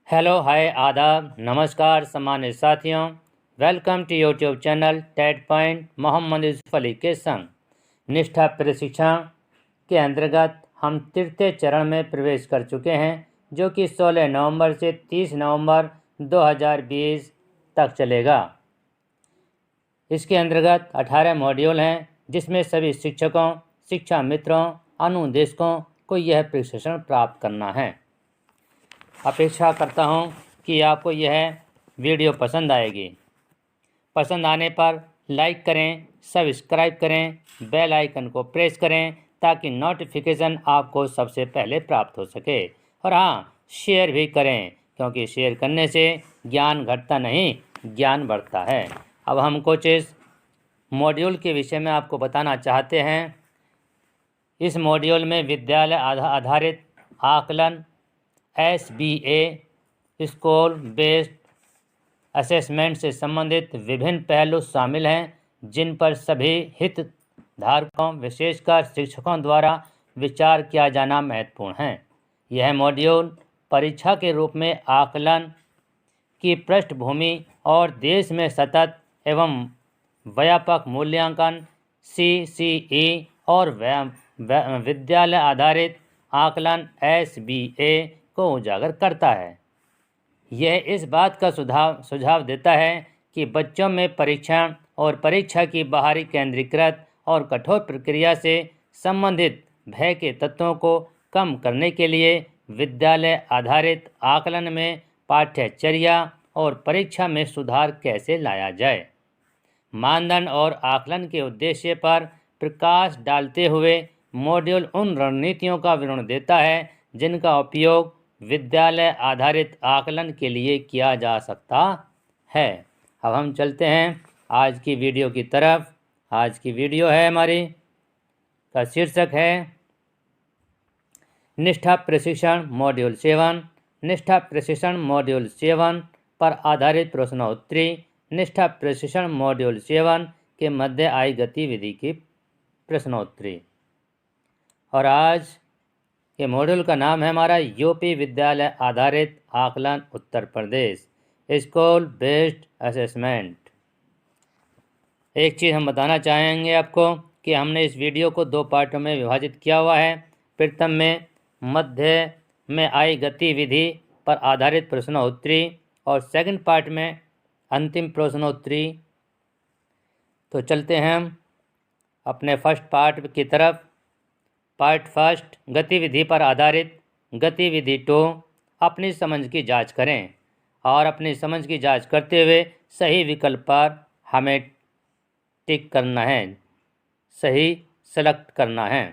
Hello, हाय, आदाब, नमस्कार सम्मानित साथियों। Welcome to YouTube channel TET point Mohammad Yusuf Ali के संग निष्ठा प्रशिक्षण के अंतर्गत हम तृतीय चरण में प्रवेश कर चुके हैं, जो कि 16 नवंबर से 30 नवंबर 2020 तक चलेगा। इसके अंतर्गत 18 मॉड्यूल हैं, जिसमें सभी शिक्षकों, शिक्षा मित्रों, अनुदेशकों को यह प्रशिक्षण प्राप्त करना है। अपेक्षा करता हूं कि आपको यह वीडियो पसंद आएगी। पसंद आने पर लाइक करें, सब्सक्राइब करें, बेल आइकन को प्रेस करें ताकि नोटिफिकेशन आपको सबसे पहले प्राप्त हो सके। और हाँ, शेयर भी करें, क्योंकि शेयर करने से ज्ञान घटता नहीं, ज्ञान बढ़ता है। अब हम कुछ इस मॉड्यूल के विषय में आपको बताना चाहते हैं। इस मॉड्यूल में विद्यालय आधारित आकलन SBA स्कूल बेस्ड असेसमेंट से संबंधित विभिन्न पहलू शामिल हैं, जिन पर सभी हितधारकों, विशेषकर शिक्षकों द्वारा विचार किया जाना महत्वपूर्ण है। यह मॉड्यूल परीक्षा के रूप में आकलन की पृष्ठभूमि और देश में सतत एवं व्यापक मूल्यांकन CCE और विद्यालय आधारित आकलन SBA को उजागर करता है। यह इस बात का सुझाव देता है कि बच्चों में परीक्षण और परीक्षा की बाहरी केंद्रीकृत और कठोर प्रक्रिया से संबंधित भय के तत्वों को कम करने के लिए विद्यालय आधारित आकलन में पाठ्यचर्या और परीक्षा में सुधार कैसे लाया जाए। मानदंड और आकलन के उद्देश्य पर प्रकाश डालते हुए मॉड्यूल उन रणनीतियों का विवरण देता है जिनका उपयोग विद्यालय आधारित आकलन के लिए किया जा सकता है। अब हम चलते हैं आज की वीडियो की तरफ। आज की वीडियो है हमारी का शीर्षक है निष्ठा प्रशिक्षण मॉड्यूल 7। निष्ठा प्रशिक्षण मॉड्यूल 7 पर आधारित प्रश्नोत्तरी। निष्ठा प्रशिक्षण मॉड्यूल 7 के मध्य आई गतिविधि की प्रश्नोत्तरी। और आज के मॉड्यूल का नाम है हमारा यूपी विद्यालय आधारित आकलन Uttar Pradesh school based assessment. एक चीज़ हम बताना चाहेंगे आपको कि हमने इस वीडियो को 2 पार्टों में विभाजित किया हुआ है। प्रथम में मध्य में आई गतिविधि पर आधारित प्रश्नोत्तरी और सेकंड पार्ट में अंतिम प्रश्नोत्तरी। तो चलते हैं हम अपने फर्स्ट पार्ट की तरफ। पार्ट फर्स्ट, गतिविधि पर आधारित। गतिविधि 2, अपनी समझ की जांच करें और अपनी समझ की जांच करते हुए सही विकल्प पर हमें टिक करना है, सही सेलेक्ट करना है।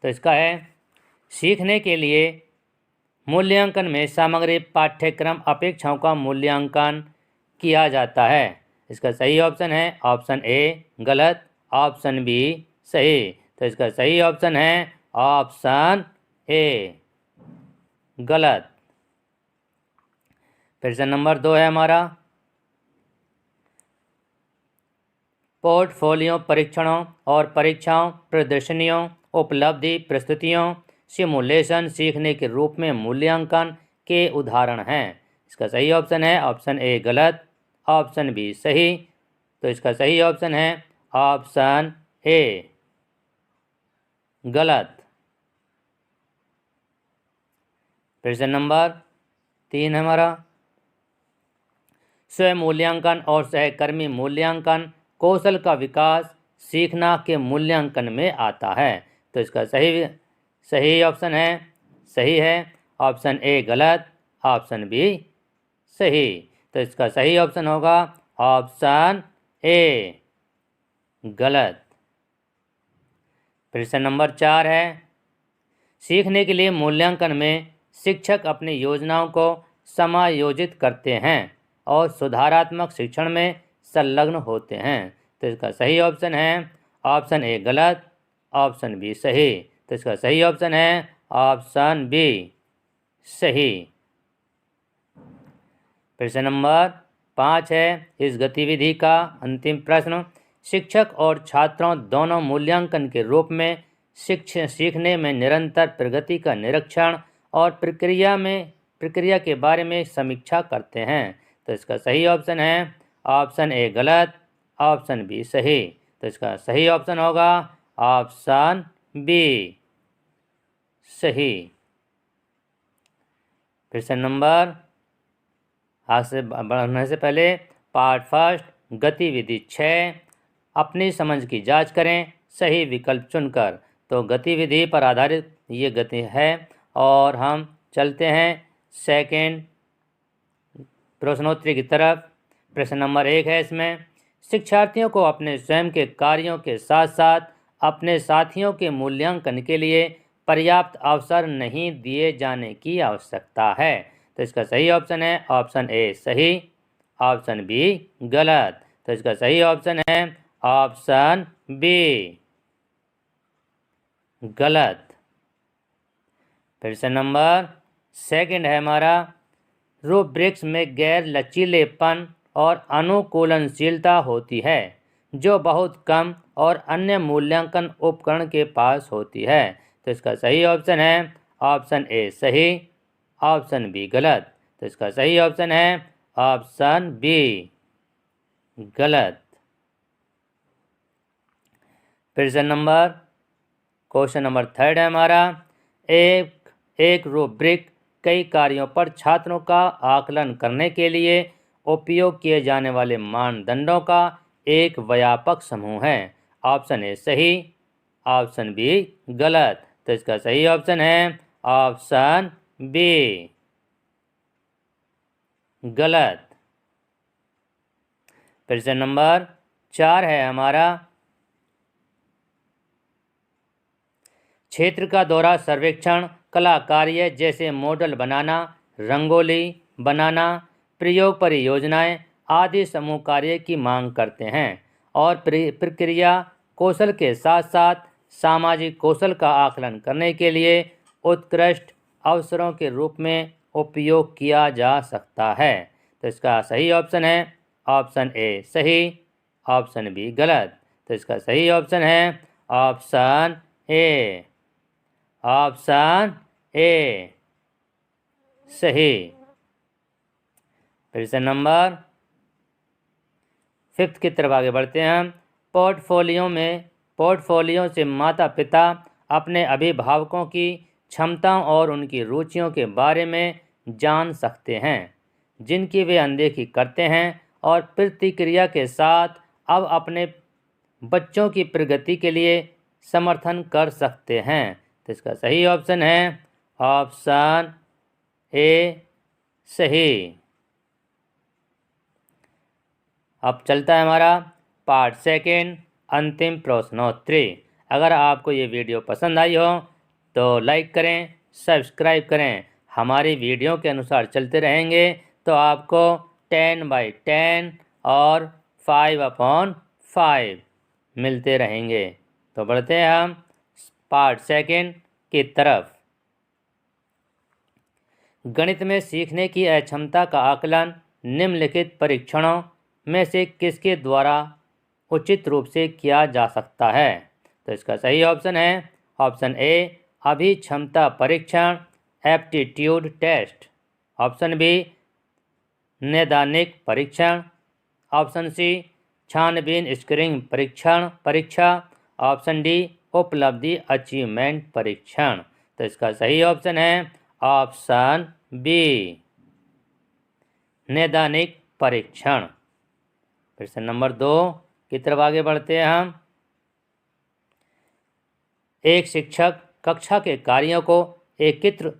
तो इसका है सीखने के लिए मूल्यांकन में सामग्री पाठ्यक्रम अपेक्षाओं का मूल्यांकन किया जाता है। इसका सही ऑप्शन है ऑप्शन ए गलत, ऑप्शन बी सही। तो इसका सही ऑप्शन है ऑप्शन ए गलत। प्रश्न नंबर 2 है हमारा पोर्टफोलियो परीक्षणों और परीक्षाओं, प्रदर्शनियों, उपलब्धि प्रस्तुतियों, सिमुलेशन सीखने के रूप में मूल्यांकन के उदाहरण हैं। इसका सही ऑप्शन है ऑप्शन ए गलत, ऑप्शन बी सही। तो इसका सही ऑप्शन है ऑप्शन ए गलत। प्रश्न नंबर 3 हमारा स्वयं मूल्यांकन और सहकर्मी मूल्यांकन कौशल का विकास सीखना के मूल्यांकन में आता है। तो इसका सही ऑप्शन है सही है ऑप्शन ए गलत, ऑप्शन बी सही। तो इसका सही ऑप्शन होगा ऑप्शन ए गलत। प्रश्न नंबर 4 है सीखने के लिए मूल्यांकन में शिक्षक अपनी योजनाओं को समायोजित करते हैं और सुधारात्मक शिक्षण में संलग्न होते हैं। तो इसका सही ऑप्शन है ऑप्शन ए गलत, ऑप्शन बी सही। तो इसका सही ऑप्शन है ऑप्शन बी सही। प्रश्न नंबर 5 है इस गतिविधि का अंतिम प्रश्न शिक्षक और छात्रों दोनों मूल्यांकन के रूप में सीखने में निरंतर प्रगति का निरीक्षण और प्रक्रिया के बारे में समीक्षा करते हैं। तो इसका सही ऑप्शन है ऑप्शन ए गलत, ऑप्शन बी सही। तो इसका सही ऑप्शन होगा ऑप्शन बी सही। फिर से नंबर आगे बढ़ने से पहले पार्ट फर्स्ट गतिविधि 6 अपनी समझ की जांच करें सही विकल्प चुनकर। तो गतिविधि पर आधारित ये गति है और हम चलते हैं सेकंड प्रश्नोत्तरी की तरफ। प्रश्न नंबर 1 है इसमें, शिक्षार्थियों को अपने स्वयं के कार्यों के साथ साथ अपने साथियों के मूल्यांकन के लिए पर्याप्त अवसर नहीं दिए जाने की आवश्यकता है। तो इसका सही ऑप्शन है ऑप्शन ए सही, ऑप्शन बी गलत। तो इसका सही ऑप्शन है ऑप्शन बी गलत। फिर से नंबर सेकंड है हमारा, रूब्रिक्स में गैर लचीलेपन और अनुकूलनशीलता होती है जो बहुत कम और अन्य मूल्यांकन उपकरण के पास होती है। तो इसका सही ऑप्शन है ऑप्शन ए सही, ऑप्शन बी गलत। तो इसका सही ऑप्शन है ऑप्शन बी गलत। फिर से नंबर क्वेश्चन नंबर थर्ड है हमारा, एक रूब्रिक कई कार्यों पर छात्रों का आकलन करने के लिए उपयोग किए जाने वाले मानदंडों का एक व्यापक समूह है। ऑप्शन ए सही, ऑप्शन बी गलत। तो इसका सही ऑप्शन है ऑप्शन बी गलत। फिर से नंबर 4 है हमारा, क्षेत्र का दौरा सर्वेक्षण कला कार्य जैसे मॉडल बनाना, रंगोली बनाना, प्रयोग परियोजनाएं आदि समूह कार्य की मांग करते हैं और प्रक्रिया कौशल के साथ साथ सामाजिक कौशल का आकलन करने के लिए उत्कृष्ट अवसरों के रूप में उपयोग किया जा सकता है। तो इसका सही ऑप्शन है ऑप्शन ए सही, ऑप्शन बी गलत। तो इसका सही ऑप्शन है ऑप्शन ए, ऑप्शन ए सही। फिर से नंबर 5 की तरफ आगे बढ़ते हैं हम। पोर्टफोलियो से माता पिता अपने अभिभावकों की क्षमताओं और उनकी रुचियों के बारे में जान सकते हैं जिनकी वे अनदेखी करते हैं और प्रतिक्रिया के साथ अब अपने बच्चों की प्रगति के लिए समर्थन कर सकते हैं। तो इसका सही ऑप्शन है ऑप्शन ए सही। अब चलता है हमारा पार्ट सेकंड अंतिम प्रश्नोत्तरी। अगर आपको ये वीडियो पसंद आई हो तो लाइक करें, सब्सक्राइब करें। हमारी वीडियो के अनुसार चलते रहेंगे तो आपको 10/10 और 5/5 मिलते रहेंगे। तो बढ़ते हैं हम पार्ट सेकंड की तरफ। गणित में सीखने की अक्षमता का आकलन निम्नलिखित परीक्षणों में से किसके द्वारा उचित रूप से किया जा सकता है। तो इसका सही ऑप्शन है ऑप्शन ए अभिक्षमता परीक्षण एप्टीट्यूड टेस्ट, ऑप्शन बी नैदानिक परीक्षण, ऑप्शन सी छानबीन स्क्रीनिंग परीक्षा, ऑप्शन डी उपलब्धि अचीवमेंट परीक्षण। तो इसका सही ऑप्शन है ऑप्शन बी नैदानिक परीक्षण। फिर से नंबर 2 की तरफ आगे बढ़ते हैं हम। एक शिक्षक कक्षा के कार्यों को एकत्र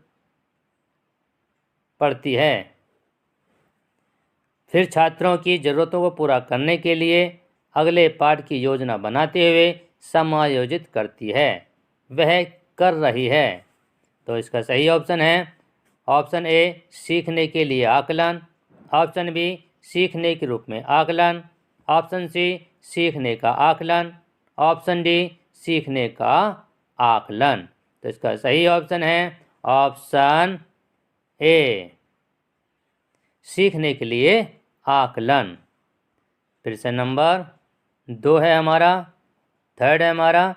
पढ़ती है, फिर छात्रों की जरूरतों को पूरा करने के लिए अगले पाठ की योजना बनाते हुए समायोजित करती है। वह कर रही है। तो इसका सही ऑप्शन है ऑप्शन ए सीखने के लिए आकलन, ऑप्शन बी सीखने के रूप में आकलन, ऑप्शन सी सीखने का आकलन, ऑप्शन डी सीखने का आकलन। तो इसका सही ऑप्शन है ऑप्शन ए सीखने के लिए आकलन। फिर से नंबर 2 है हमारा, थर्ड है हमारा,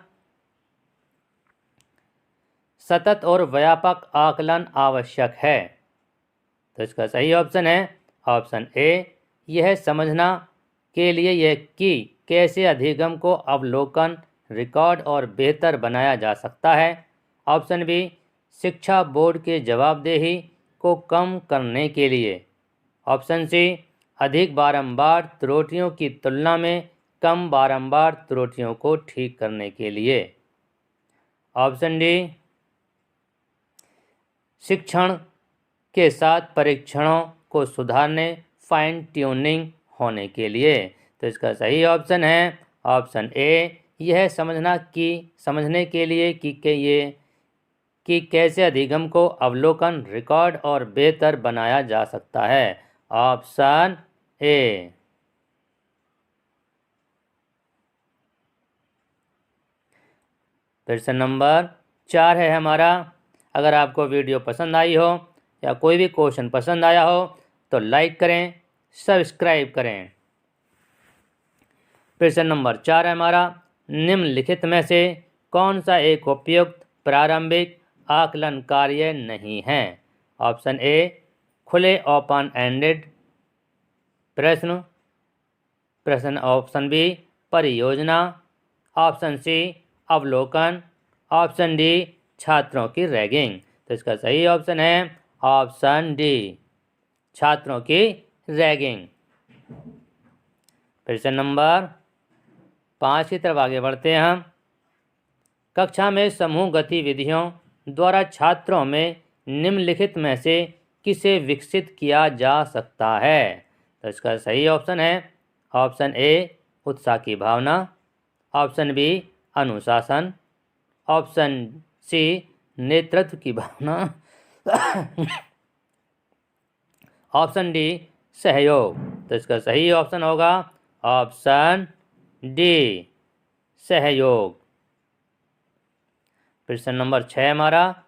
सतत और व्यापक आकलन आवश्यक है। तो इसका सही ऑप्शन है ऑप्शन ए। यह समझना के लिए यह कि कैसे अधिगम को अवलोकन, रिकॉर्ड और बेहतर बनाया जा सकता है। ऑप्शन बी, शिक्षा बोर्ड के जवाबदेही को कम करने के लिए। ऑप्शन सी, अधिक बारंबार त्रुटियों की तुलना में कम बारंबार त्रुटियों को ठीक करने के लिए। ऑप्शन डी, शिक्षण के साथ परीक्षणों को सुधारने, फाइन ट्यूनिंग होने के लिए। तो इसका सही ऑप्शन है ऑप्शन ए। यह समझने के लिए कि कैसे अधिगम को अवलोकन, रिकॉर्ड और बेहतर बनाया जा सकता है। Option A. प्रश्न नंबर 4 है हमारा। अगर आपको वीडियो पसंद आई हो या कोई भी क्वेश्चन पसंद आया हो तो लाइक करें, सब्सक्राइब करें। प्रश्न नंबर 4 है हमारा। निम्नलिखित में से कौन सा एक उपयुक्त प्रारंभिक आकलन कार्य नहीं है। ऑप्शन ए, खुले ओपन एंडेड प्रश्न। ऑप्शन बी, परियोजना। ऑप्शन सी, अवलोकन। ऑप्शन डी, छात्रों की रैगिंग। तो इसका सही ऑप्शन है ऑप्शन डी, छात्रों की रैगिंग। प्रश्न नंबर 5 की तरफ आगे बढ़ते हैं हम। कक्षा में समूह गतिविधियों द्वारा छात्रों में निम्नलिखित में से किसे विकसित किया जा सकता है। तो इसका सही ऑप्शन है ऑप्शन ए, उत्साह की भावना। ऑप्शन बी, अनुशासन। ऑप्शन सी, नेतृत्व की भावना। ऑप्शन डी, सहयोग। तो इसका सही ऑप्शन होगा ऑप्शन डी, सहयोग। प्रश्न नंबर 6 हमारा।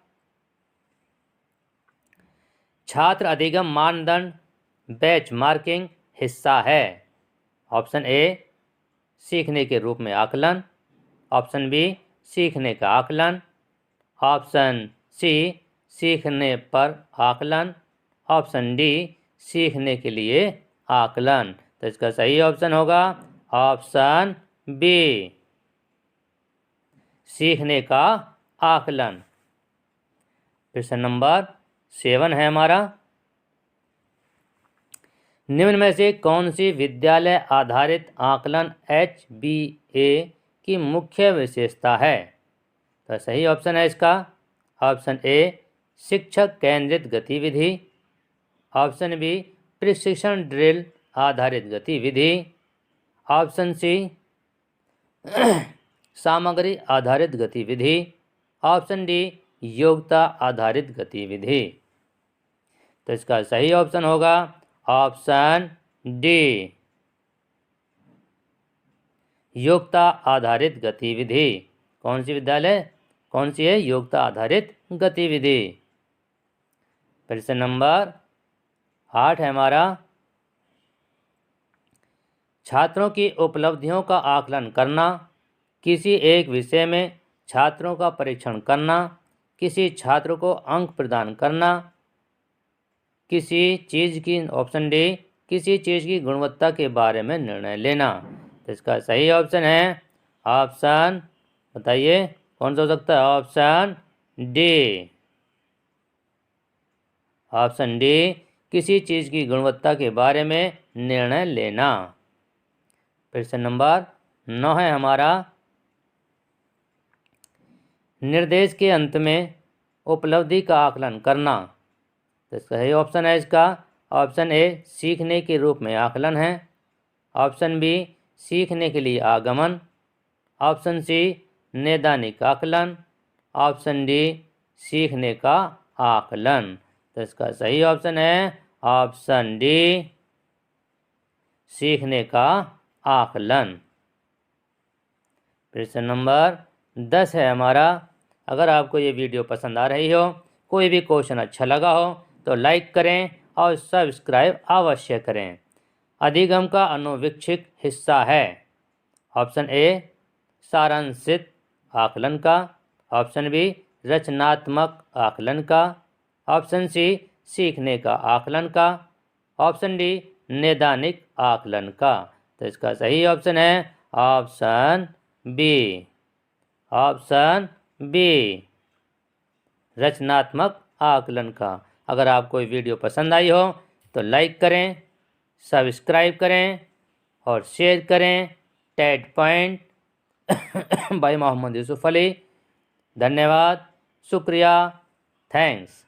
छात्र अधिगम मानदंड बैच मार्किंग हिस्सा है। ऑप्शन ए, सीखने के रूप में आकलन। ऑप्शन बी, सीखने का आकलन। ऑप्शन सी, सीखने पर आकलन। ऑप्शन डी, सीखने के लिए आकलन। तो इसका सही ऑप्शन होगा ऑप्शन बी, सीखने का आकलन। प्रश्न नंबर 7 है हमारा। निम्न में से कौन सी विद्यालय आधारित आकलन HBA की मुख्य विशेषता है। तो सही ऑप्शन है इसका ऑप्शन ए, शिक्षक केंद्रित गतिविधि। ऑप्शन बी, प्रशिक्षण ड्रिल आधारित गतिविधि। ऑप्शन सी, सामग्री आधारित गतिविधि। ऑप्शन डी, योग्यता आधारित गतिविधि। तो इसका सही ऑप्शन होगा ऑप्शन डी, योग्यता आधारित गतिविधि। कौन सी विद्यालय कौन सी है? योग्यता आधारित गतिविधि। प्रश्न नंबर 8 है हमारा। छात्रों की उपलब्धियों का आकलन करना, किसी एक विषय में छात्रों का परीक्षण करना, किसी छात्र को अंक प्रदान करना, किसी चीज़ की ऑप्शन डी, किसी चीज़ की गुणवत्ता के बारे में निर्णय लेना। तो इसका सही ऑप्शन है ऑप्शन, बताइए कौन सा हो सकता है? ऑप्शन डी, ऑप्शन डी, किसी चीज़ की गुणवत्ता के बारे में निर्णय लेना। प्रश्न नंबर 9 है हमारा। निर्देश के अंत में उपलब्धि का आकलन करना। तो सही ऑप्शन है इसका ऑप्शन ए, सीखने के रूप में आकलन है। ऑप्शन बी, सीखने के लिए आगमन। ऑप्शन सी, नैदानिक आकलन। ऑप्शन डी, सीखने का आकलन। तो इसका सही ऑप्शन है ऑप्शन डी, सीखने का आकलन। प्रश्न नंबर 10 है हमारा। अगर आपको ये वीडियो पसंद आ रही हो, कोई भी क्वेश्चन अच्छा लगा हो तो लाइक करें और सब्सक्राइब अवश्य करें। अधिगम का अनुवीक्षित हिस्सा है। ऑप्शन ए, सारांशित आकलन का। ऑप्शन बी, रचनात्मक आकलन का। ऑप्शन सी, सीखने का आकलन का। ऑप्शन डी नैदानिक आकलन का। तो इसका सही ऑप्शन है ऑप्शन बी। ऑप्शन बी रचनात्मक आकलन का। अगर आपको ये वीडियो पसंद आई हो तो लाइक करें, सब्सक्राइब करें और शेयर करें। TET point by Mohammad Yusuf Ali. धन्यवाद, शुक्रिया, थैंक्स।